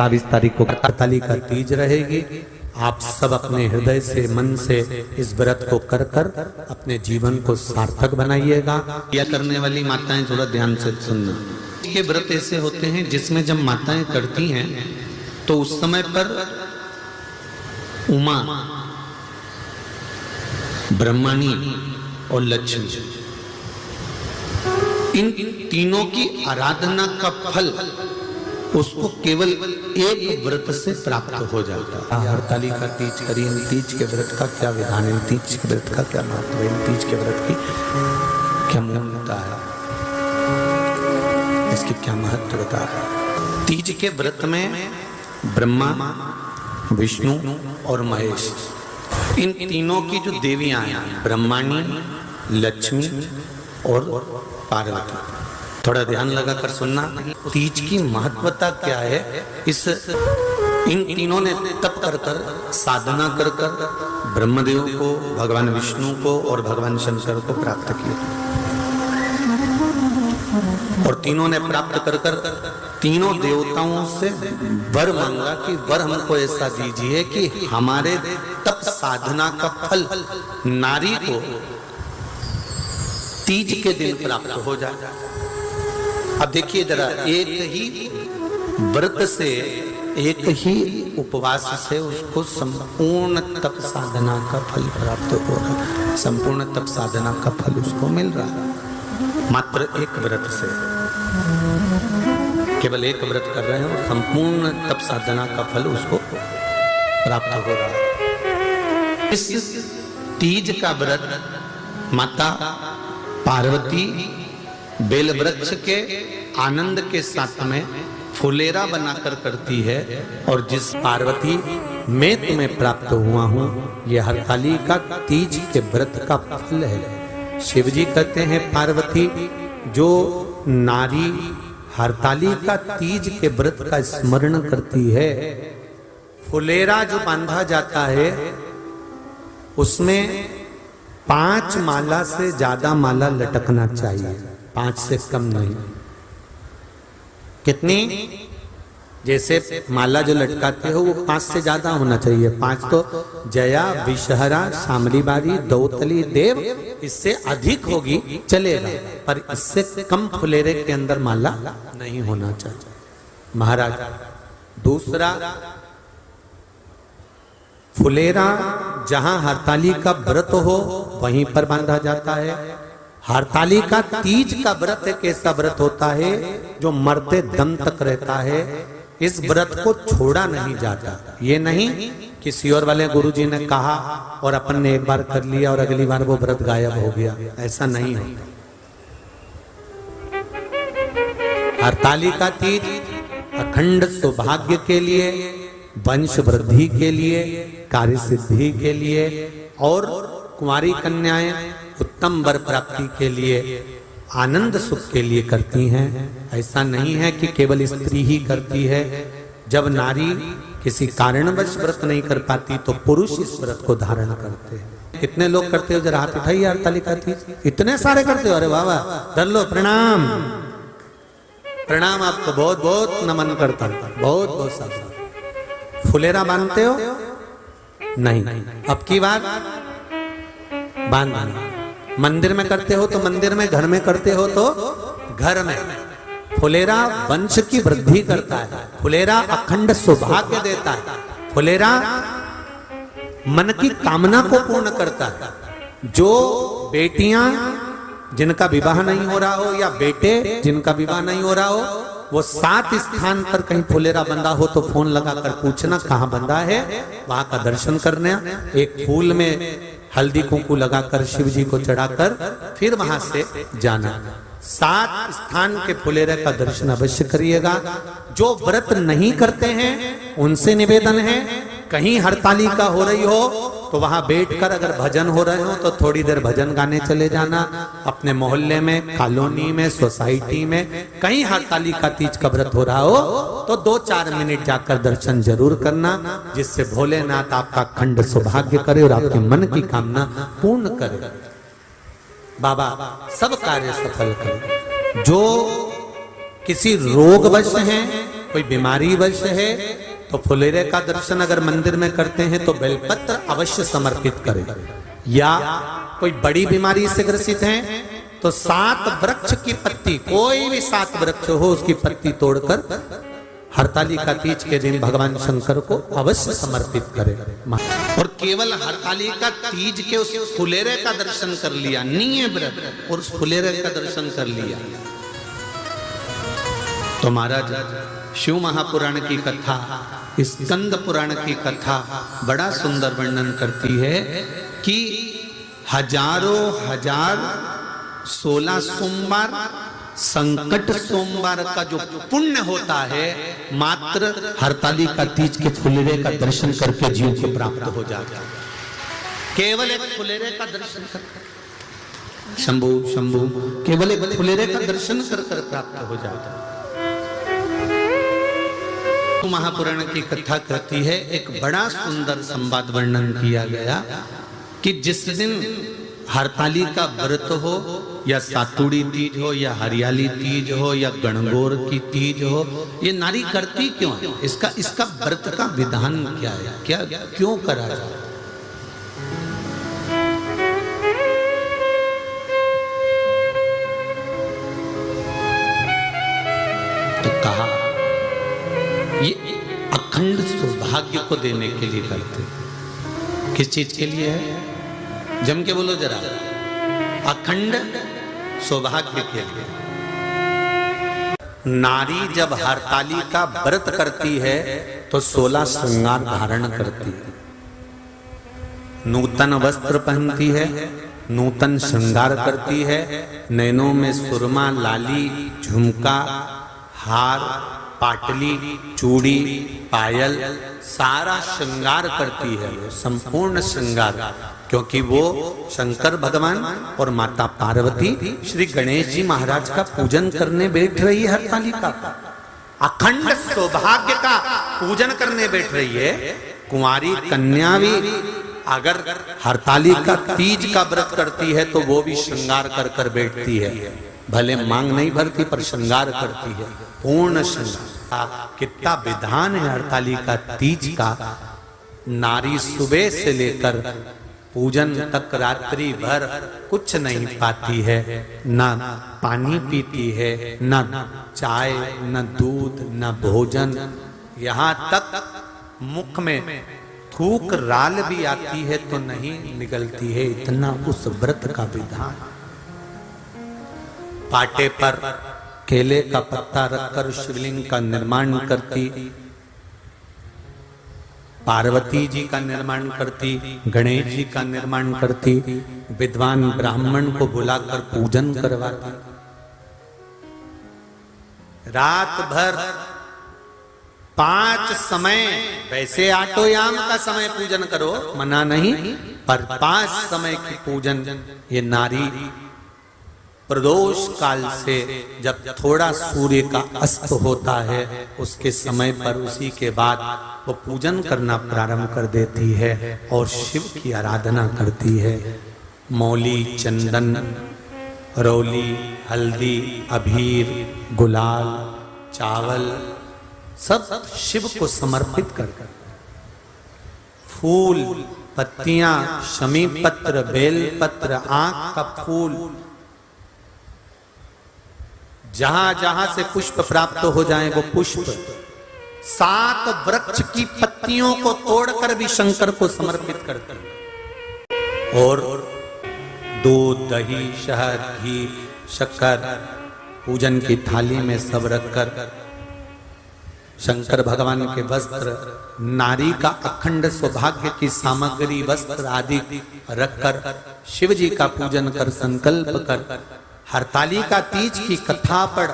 27 तारीख को हरतालिका तीज रहेगी। आप सब अपने हृदय से, मन से इस व्रत को कर कर अपने जीवन को सार्थक बनाइएगा। यह करने वाली माताएं थोड़ा ध्यान से सुनना। ये व्रत ऐसे होते हैं जिसमें जब माताएं करती हैं तो उस समय पर उमा, ब्रह्मणी और लक्ष्मी, इन तीनों की आराधना का फल उसको केवल एक व्रत से प्राप्त हो जाता है। हरतालिका तीज करी, इन तीज के व्रत का क्या विधान है, इन तीज के व्रत का क्या महत्व है, इन तीज के व्रत की क्या मूल्यता है, इसकी क्या महत्वता है। तीज के व्रत में ब्रह्मा, विष्णु और महेश, इन तीनों की जो देवियां हैं, ब्रह्माणी, लक्ष्मी और पार्वती, थोड़ा ध्यान लगा कर सुनना। तीज की महत्वता क्या है, इन तीनों ने तप कर कर, साधना कर कर ब्रह्मदेव को, भगवान विष्णु को और भगवान शंकर को प्राप्त किया, और तीनों ने प्राप्त कर कर तीनों देवताओं से वर मांगा कि वर हमको ऐसा दीजिए कि हमारे तप साधना का फल नारी को तीज के दिन प्राप्त हो जाए। अब देखिए जरा, एक ही व्रत से, एक ही उपवास से उसको संपूर्ण तप साधना का फल प्राप्त हो रहा है, संपूर्ण तप साधना का फल उसको मिल रहा है। मात्र एक व्रत से, केवल एक व्रत कर रहे हैं और संपूर्ण तप साधना का फल उसको प्राप्त हो रहा है। इस तीज का व्रत माता पार्वती बेल वृक्ष के आनंद के साथ में फुलेरा बनाकर करती है, और जिस पार्वती मैं तुम्हें प्राप्त हुआ हूँ, यह हरतालिका तीज के व्रत का फल है। शिव जी कहते हैं पार्वती, जो नारी हरतालिका तीज के व्रत का स्मरण करती है, फुलेरा जो बांधा जाता है उसमें 5 माला से ज्यादा माला लटकना चाहिए, 5 से कम नहीं। कितनी? जैसे माला जो लटकाते हो वो 5 से ज्यादा होना चाहिए। 5 तो जया, विषहरा, शामली बारी, दौतली, देव, इससे अधिक होगी चलेगा, पर इससे कम फुलेरे के अंदर माला नहीं होना चाहिए महाराज। दूसरा, फुलेरा जहां हरतालिका व्रत हो वहीं पर बांधा जाता है। हरतालिका तीज का व्रत एक ऐसा व्रत होता है जो मरते दम तक रहता है। इस व्रत को छोड़ा नहीं जाता। ये नहीं किसी और वाले गुरुजी ने कहा और अपन ने एक बार कर लिया और अगली बार वो व्रत गायब हो गया, ऐसा नहीं होता। हरतालिका तीज अखंड सौभाग्य के लिए, वंश वृद्धि के लिए, कार्य सिद्धि के लिए और कुंवारी कन्याएं उत्तम वर प्राप्ति के लिए, आनंद सुख के लिए करती हैं। ऐसा नहीं है कि केवल स्त्री ही करती है। जब नारी किसी कारणवश व्रत नहीं कर पाती तो पुरुष इस व्रत को धारण करते हैं। कितने लोग करते हो? जरा हाथ उठाइए। हरतालिका तीज इतने सारे करते हो? अरे वाह वाह, धर लो, प्रणाम प्रणाम, आपको बहुत बहुत नमन करता हूं, बहुत बहुत सारा। फुलेरा बांधते हो? नहीं, अब की बार बांधना। मंदिर में करते हो तो मंदिर में, घर में करते हो तो घर में। फुलेरा वंश की वृद्धि करता है, फुलेरा अखंड सौभाग्य देता है, फुलेरा मन की कामना को पूर्ण करता है। जो बेटियां जिनका विवाह नहीं हो रहा हो या बेटे जिनका विवाह नहीं हो रहा हो, वो 7 स्थान पर कहीं फुलेरा बंधा हो तो फोन लगाकर पूछना कहाँ बंधा है, वहां का दर्शन करना। एक फूल में हल्दी कुंकू लगाकर शिव जी को चढ़ाकर फिर वहां से जाना। 7 स्थान के फुलेरे का दर्शन अवश्य करिएगा। जो व्रत नहीं करते हैं उनसे निवेदन है, कहीं हरतालिका हो रही हो तो वहां बैठकर अगर भजन हो रहे हो तो थोड़ी देर भजन गाने चले जाना। अपने मोहल्ले में, कॉलोनी में, सोसाइटी में कहीं हरतालिका तीज का व्रत हो रहा हो तो 2-4 मिनट जाकर दर्शन जरूर करना, जिससे भोलेनाथ आपका अखंड सौभाग्य करे और आपके मन की कामना पूर्ण करे। बाबा सब कार्य सफल करे। जो किसी रोगवश हैं कोई बीमारी वश है तो फुलेरे का दर्शन अगर मंदिर में करते हैं तो बेलपत्र अवश्य समर्पित करें। या कोई बड़ी बीमारी से ग्रसित है तो 7 वृक्ष की पत्ती, कोई भी 7 वृक्ष हो उसकी पत्ती तोड़कर हरतालिका तीज के दिन भगवान शंकर को अवश्य समर्पित करें। और केवल हरतालिका तीज के उस फुलेरे का दर्शन कर लिया, नहीं व्रत, और उस फुलेरे का दर्शन कर लिया तो महाराज शिव महापुराण की कथा, स्कंद पुराण की कथा बड़ा सुंदर वर्णन करती है कि हजारों हजार 16 सोमवार संकट सोमवार का जो पुण्य होता है मात्र हरतालिका तीज के फुलेरे का दर्शन करके जीव को प्राप्त हो जाता है। केवल एक फुलेरे का दर्शन कर, शंभु शंभु, केवल एक फुलेरे का दर्शन कर प्राप्त हो जाता है। महापुराण की कथा कहती है, एक बड़ा सुंदर संवाद वर्णन किया गया कि जिस दिन हरतालिका व्रत हो या सातुड़ी तीज हो या हरियाली तीज हो या गणगौर की तीज हो, ये नारी करती क्यों है? इसका व्रत का विधान क्या है, क्या क्यों करा जाए? तो कहा ये अखंड सौभाग्य को देने के लिए करते। किस चीज के लिए है? जम के बोलो जरा। अखंड सौभाग्य के लिए। नारी जब हरतालिका व्रत करती है तो 16 श्रृंगार धारण करती है, नूतन वस्त्र पहनती है, नूतन श्रृंगार करती है, नैनों में सुरमा, लाली, झुमका, हार, पाटली, चूड़ी, पायल, सारा श्रृंगार करती है, संपूर्ण श्रृंगार, क्योंकि वो शंकर भगवान और माता पार्वती श्री गणेश जी महाराज का पूजन करने बैठ रही है। हरतालिका अखंड सौभाग्य का पूजन करने बैठ रही है। कुंवारी कन्या भी अगर हरतालिका तीज का व्रत करती है तो वो भी श्रृंगार कर कर बैठती है, भले मांग नहीं भरती पर श्रृंगार करती है, पूर्ण श्रृंगार। कितना विधान है हरतालिका तीज का। नारी सुबह से लेकर पूजन तक रात्रि भर कुछ नहीं पाती है, न पानी पीती है, न चाय, न दूध, न भोजन, यहाँ तक मुख में थूक राल भी आती है तो नहीं निकलती है, इतना उस व्रत का विधान। पाटे पर केले का पत्ता रखकर शिवलिंग का निर्माण करती, पार्वती जी का निर्माण करती, गणेश जी का निर्माण करती, विद्वान ब्राह्मण को बुलाकर पूजन करवाती, रात भर 5 समय, वैसे आटोयाम का समय पूजन करो, मना नहीं, पर 5 समय की पूजन ये नारी प्रदोष काल से जब थोड़ा सूर्य का अस्त होता है उसके समय पर, उसी के बाद वो पूजन करना प्रारंभ कर देती है और शिव की आराधना करती है। मौली, चंदन, रौली, हल्दी, अबीर, गुलाल, चावल सब शिव को समर्पित कर, फूल, पत्तियां, शमी पत्र, बेल पत्र, आंख का फूल, जहां जहां से पुष्प प्राप्त हो जाए वो पुष्प, 7 वृक्ष की पत्तियों को तोड़कर भी शंकर को समर्पित करते हैं। और दूध, दही, शहद, घी, शक्कर पूजन की थाली में सब रखकर शंकर भगवान के वस्त्र, नारी का अखंड सौभाग्य की सामग्री, वस्त्र आदि रखकर शिव जी का पूजन कर संकल्प कर हरतालिका तीज की कथा पढ़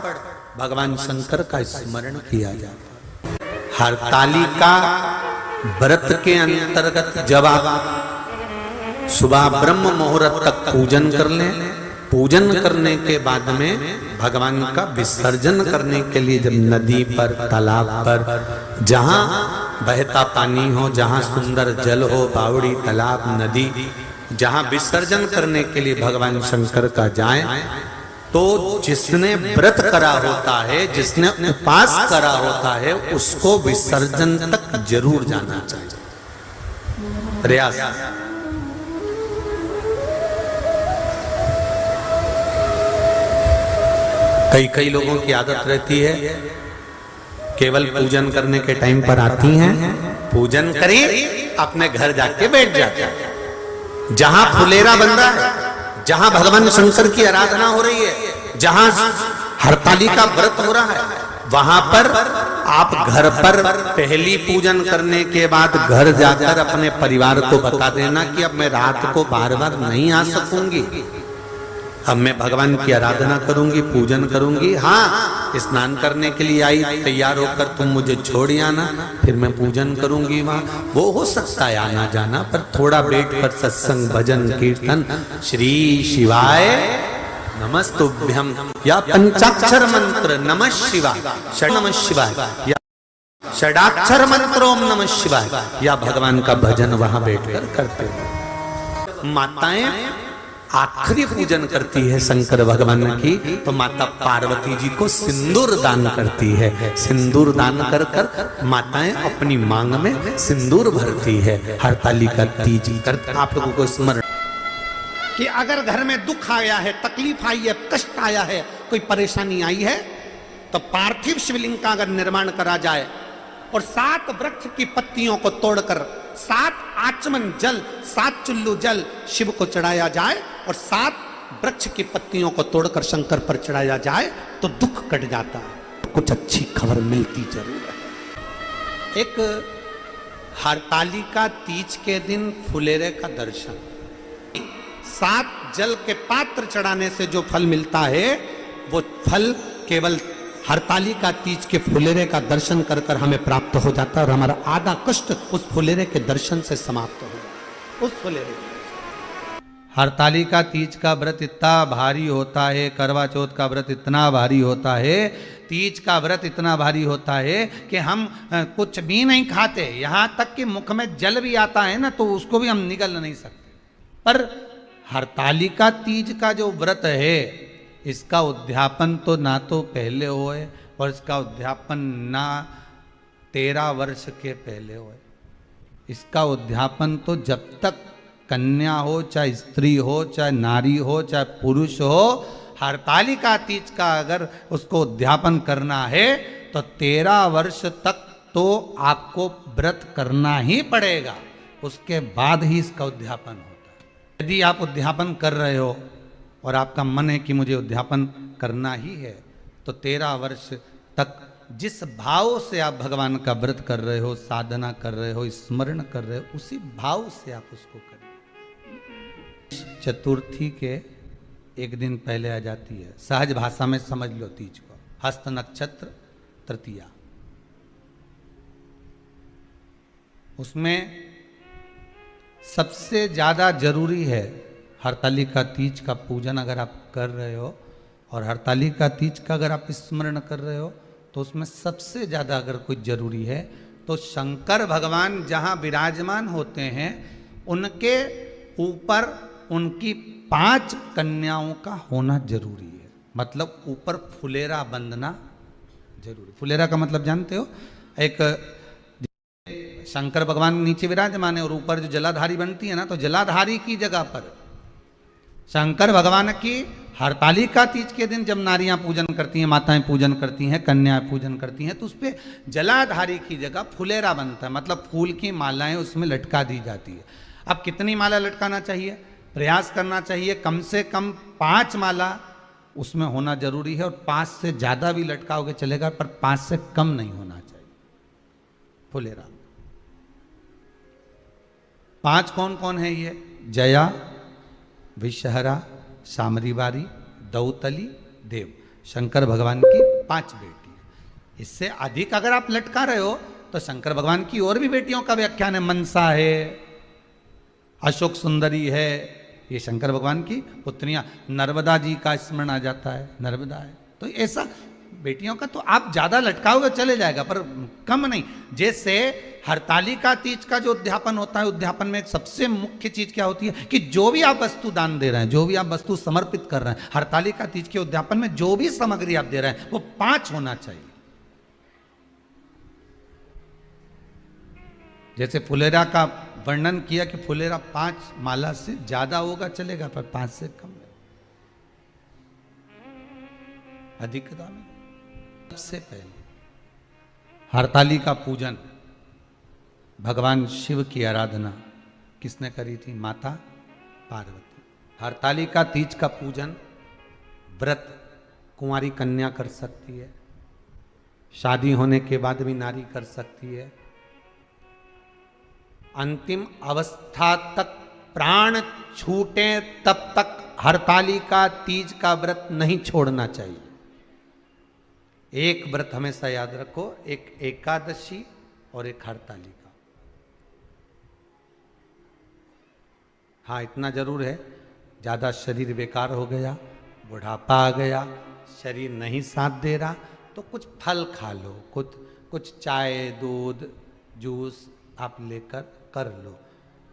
भगवान शंकर का स्मरण किया जाता है। हरतालिका व्रत के अंतर्गत जब आप सुबह ब्रह्म मुहूर्त तक पूजन कर लें, पूजन करने के बाद में भगवान का विसर्जन करने के लिए जब नदी पर, तालाब पर, जहां बहता पानी हो, जहां सुंदर जल हो, बावड़ी, तालाब, नदी, जहां विसर्जन करने के लिए भगवान शंकर का जाएं तो जिसने व्रत करा होता है, जिसने उपास करा होता है, उसको विसर्जन तक जरूर जाना चाहिए। प्रयास। कई लोगों की आदत रहती है, केवल पूजन करने के टाइम पर आती हैं, पूजन करें, अपने घर जाके बैठ जाते हैं। जहां फुलेरा बन रहा है, जहां भगवान शंकर की आराधना हो रही है, जहां हरताली का व्रत हो रहा है, वहां पर आप घर पर पहली पूजन करने के बाद घर जाकर अपने परिवार को बता देना कि अब मैं रात को बार बार नहीं आ सकूंगी, अब मैं भगवान की आराधना करूंगी, पूजन करूंगी। हाँ, स्नान करने के लिए आई, तैयार होकर तुम मुझे छोड़ आना, फिर मैं पूजन करूंगी वहां। वो हो सकता है आना जाना, पर थोड़ा बैठ कर सत्संग, भजन, कीर्तन, श्री शिवाय नमस्तुभ्यम या पंचाक्षर मंत्र नमः शिवाय, नमः शिवाय या षडाक्षर मंत्र ओम नमः शिवाय या भगवान का भजन वहां बैठकर करते हैं। माताएं आखिरी पूजन करती है शंकर भगवान की, तो माता पार्वती जी को सिंदूर दान करती है। सिंदूर दान कर कर माताएं अपनी मांग में सिंदूर भरती है। हरताली का तीज कर आप लोगों को स्मरण कि अगर घर में दुख आया है, तकलीफ आई है, कष्ट आया है, कोई परेशानी आई है, तो पार्थिव शिवलिंग का अगर निर्माण करा जाए और 7 वृक्ष की पत्तियों को तोड़कर 7 आचमन जल, 7 चुल्लू जल शिव को चढ़ाया जाए और 7 वृक्ष की पत्तियों को तोड़कर शंकर पर चढ़ाया जाए तो दुख कट जाता है। कुछ अच्छी खबर मिलती जरूर है। एक हरतालिका तीज के दिन फुलेरे का दर्शन, 7 जल के पात्र चढ़ाने से जो फल मिलता है, वो फल केवल हरतालिका तीज के फुलेरे का दर्शन कर कर हमें प्राप्त हो जाता है और हमारा आधा कष्ट उस फुलेरे के दर्शन से समाप्त हो। उस फुलेरे हरतालिका तीज का व्रत इतना भारी होता है, करवा चौथ का व्रत इतना भारी होता है, तीज का व्रत इतना भारी होता है कि हम कुछ भी नहीं खाते, यहां तक कि मुख में जल भी आता है ना, तो उसको भी हम निगल नहीं सकते। पर हरतालिका तीज का जो व्रत है, इसका उद्यापन तो ना तो पहले होए और इसका उद्यापन ना 13 वर्ष के पहले होए। इसका उद्यापन तो जब तक कन्या हो, चाहे स्त्री हो, चाहे नारी हो, चाहे पुरुष हो, हरतालिका तीज का अगर उसको उद्यापन करना है तो 13 वर्ष तक तो आपको व्रत करना ही पड़ेगा, उसके बाद ही इसका उद्यापन होता है। यदि आप उद्यापन कर रहे हो और आपका मन है कि मुझे उद्यापन करना ही है, तो 13 वर्ष तक जिस भाव से आप भगवान का व्रत कर रहे हो, साधना कर रहे हो, स्मरण कर रहे हो, उसी भाव से आप उसको करें। चतुर्थी के एक दिन पहले आ जाती है, सहज भाषा में समझ लो तीज को, हस्त नक्षत्र तृतीया। उसमें सबसे ज्यादा जरूरी है हरतालिका तीज का पूजन अगर आप कर रहे हो और हरतालिका तीज का अगर आप स्मरण कर रहे हो, तो उसमें सबसे ज़्यादा अगर कोई जरूरी है तो शंकर भगवान जहाँ विराजमान होते हैं, उनके ऊपर उनकी 5 कन्याओं का होना जरूरी है। मतलब ऊपर फुलेरा बंधना जरूरी। फुलेरा का मतलब जानते हो, एक शंकर भगवान नीचे विराजमान है और ऊपर जो जलाधारी बनती है ना, तो जलाधारी की जगह पर शंकर भगवान की हरतालिका तीज के दिन जब नारियां पूजन करती हैं, माताएं पूजन करती हैं, कन्याएं पूजन करती हैं, तो उस पर जलाधारी की जगह फुलेरा बनता है। मतलब फूल की मालाएं उसमें लटका दी जाती है। अब कितनी माला लटकाना चाहिए? प्रयास करना चाहिए कम से कम 5 माला उसमें होना जरूरी है, और 5 से ज़्यादा भी लटकाओगे चलेगा, पर 5 से कम नहीं होना चाहिए फुलेरा। 5 कौन कौन है ये? जया, विषहरा, सामरीवारी, दौतली, देव। शंकर भगवान की 5 बेटी। इससे अधिक अगर आप लटका रहे हो तो शंकर भगवान की और भी बेटियों का व्याख्यान है। मनसा है, अशोक सुंदरी है, ये शंकर भगवान की पुत्रियां। नर्मदा जी का स्मरण आ जाता है, नर्मदा है। तो ऐसा बेटियों का तो आप ज्यादा लटकाओगे चले जाएगा, पर कम नहीं। जैसे हरतालिका तीज का जो उद्यापन होता है, उद्यापन में सबसे मुख्य चीज क्या होती है कि जो भी आप वस्तु दान दे रहे हैं, जो भी आप वस्तु समर्पित कर रहे हैं, हरतालिका तीज के उद्यापन में जो भी सामग्री आप दे रहे हैं वो 5 होना चाहिए। जैसे फुलेरा का वर्णन किया कि फुलेरा 5 माला से ज्यादा होगा चलेगा, पर 5 से कम नहीं, अधिकता में। सबसे पहले हरतालिका पूजन, भगवान शिव की आराधना किसने करी थी? माता पार्वती। हरतालिका तीज का पूजन व्रत कुंवारी कन्या कर सकती है, शादी होने के बाद भी नारी कर सकती है। अंतिम अवस्था तक प्राण छूटे तब तक हरतालिका तीज का व्रत नहीं छोड़ना चाहिए। एक व्रत हमेशा याद रखो, एक एकादशी और एक हरतालिका। हाँ, इतना जरूर है, ज्यादा शरीर बेकार हो गया, बुढ़ापा आ गया, शरीर नहीं साथ दे रहा, तो कुछ फल खा लो, कुछ चाय दूध जूस आप लेकर कर लो।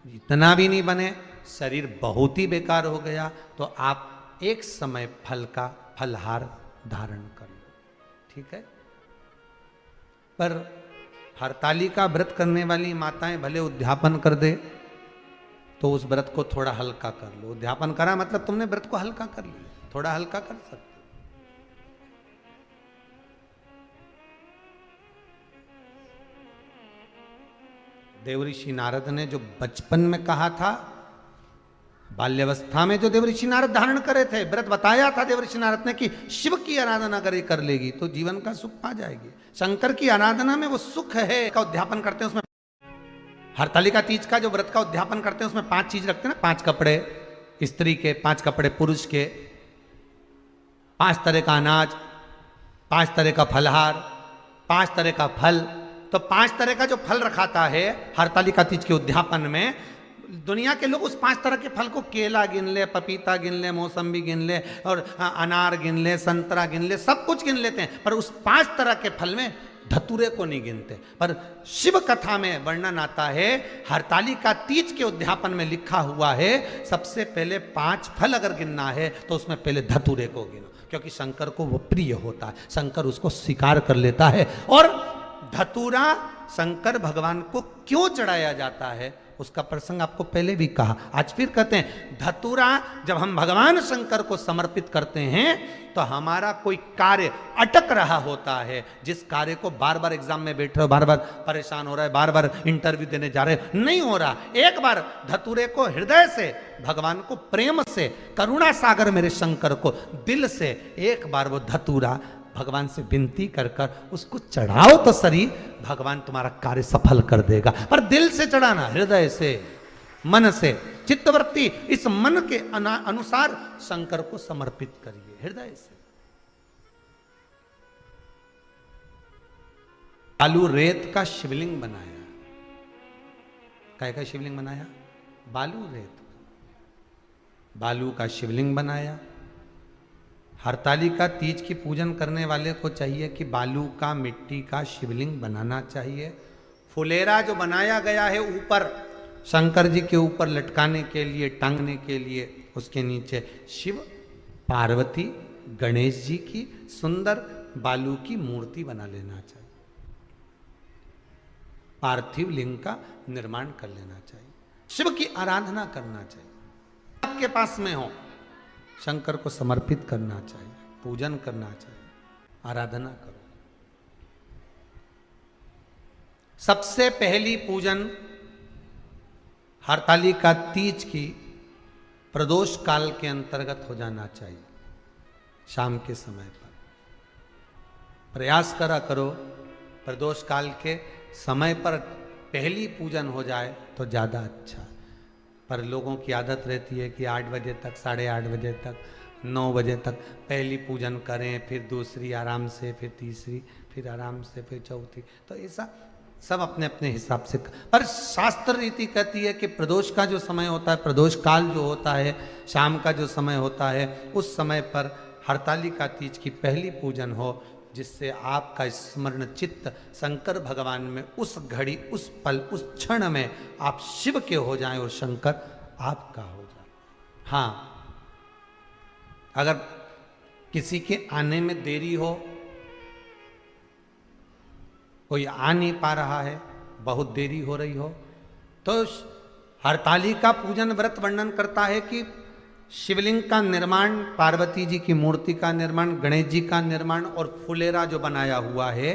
इतना भी नहीं बने, शरीर बहुत ही बेकार हो गया, तो आप एक समय फल का फलहार धारण कर लो, ठीक है। पर हरतालिका व्रत करने वाली माताएं भले उद्यापन कर दे तो उस व्रत को थोड़ा हल्का कर लो। उद्यापन करा मतलब तुमने व्रत को हल्का कर लिया, थोड़ा हल्का कर सकते। देवऋषि नारद ने जो बचपन में कहा था, बाल्यावस्था में जो देवऋषि नारद धारण करे थे, व्रत बताया था देवऋषि नारद ने कि शिव की आराधना करे कर लेगी तो जीवन का सुख पा जाएगी। शंकर की आराधना में वो सुख है का उद्यापन करते हैं। उसमें हरतालिका तीज का जो व्रत का उद्यापन करते हैं उसमें 5 चीज रखते हैं ना, 5 कपड़े स्त्री के, 5 कपड़े पुरुष के, 5 तरह का अनाज, 5 तरह का फलहार, 5 तरह का फल। तो 5 तरह का जो फल रखाता है हरतालिका तीज के उद्यापन में, दुनिया के लोग उस 5 तरह के फल को केला गिन ले, पपीता गिन ले, मौसम्बी गिन ले और अनार गिन ले, संतरा गिन ले, सब कुछ गिन लेते हैं, पर उस 5 तरह के फल में धतूरे को नहीं गिनते। पर शिव कथा में वर्णन आता है, हरतालिका तीज के उद्यापन में लिखा हुआ है सबसे पहले 5 फल अगर गिनना है तो उसमें पहले धतूरे को गिनो, क्योंकि शंकर को वो प्रिय होता है, शंकर उसको स्वीकार कर लेता है। और धतूरा शंकर भगवान को क्यों चढ़ाया जाता है उसका प्रसंग आपको पहले भी कहा, आज फिर कहते हैं। धतूरा जब हम भगवान शंकर को समर्पित करते हैं तो हमारा कोई कार्य अटक रहा होता है, जिस कार्य को बार बार एग्जाम में बैठ रहे हो, बार बार परेशान हो रहा है, बार बार इंटरव्यू देने जा रहे हो, नहीं हो रहा, एक बार धतूरे को हृदय से भगवान को प्रेम से, करुणा सागर मेरे शंकर को दिल से एक बार वो धतूरा भगवान से विनती कर कर उसको चढ़ाओ तो सही, भगवान तुम्हारा कार्य सफल कर देगा। पर दिल से चढ़ाना, हृदय से, मन से, चित्तवृत्ति, इस मन के अनुसार शंकर को समर्पित करिए हृदय से। बालू रेत का शिवलिंग बनाया, काय का शिवलिंग बनाया? बालू रेत, बालू का शिवलिंग बनाया। हरतालिका तीज की पूजन करने वाले को चाहिए कि बालू का, मिट्टी का शिवलिंग बनाना चाहिए। फुलेरा जो बनाया गया है ऊपर शंकर जी के ऊपर लटकाने के लिए, टांगने के लिए, उसके नीचे शिव, पार्वती, गणेश जी की सुंदर बालू की मूर्ति बना लेना चाहिए, पार्थिव लिंग का निर्माण कर लेना चाहिए, शिव की आराधना करना चाहिए। आपके पास में हो, शंकर को समर्पित करना चाहिए, पूजन करना चाहिए, आराधना करो। सबसे पहली पूजन हरतालिका तीज की प्रदोष काल के अंतर्गत हो जाना चाहिए, शाम के समय पर। प्रयास करा करो प्रदोष काल के समय पर पहली पूजन हो जाए तो ज़्यादा अच्छा। पर लोगों की आदत रहती है कि 8 बजे तक, 8:30 बजे तक, 9 बजे तक पहली पूजन करें, फिर दूसरी आराम से, फिर तीसरी, फिर आराम से, फिर चौथी। तो ऐसा सब अपने अपने हिसाब से। पर शास्त्र रीति कहती है कि प्रदोष का जो समय होता है, प्रदोष काल जो होता है, शाम का जो समय होता है, उस समय पर हरतालिका तीज की पहली पूजन हो, जिससे आपका स्मरण चित्त शंकर भगवान में उस घड़ी, उस पल, उस क्षण में आप शिव के हो जाएं और शंकर आपका हो जाए। हाँ, अगर किसी के आने में देरी हो, कोई आ नहीं पा रहा है, बहुत देरी हो रही हो, तो हरतालिका पूजन व्रत वर्णन करता है कि शिवलिंग का निर्माण, पार्वती जी की मूर्ति का निर्माण, गणेश जी का निर्माण और फुलेरा जो बनाया हुआ है,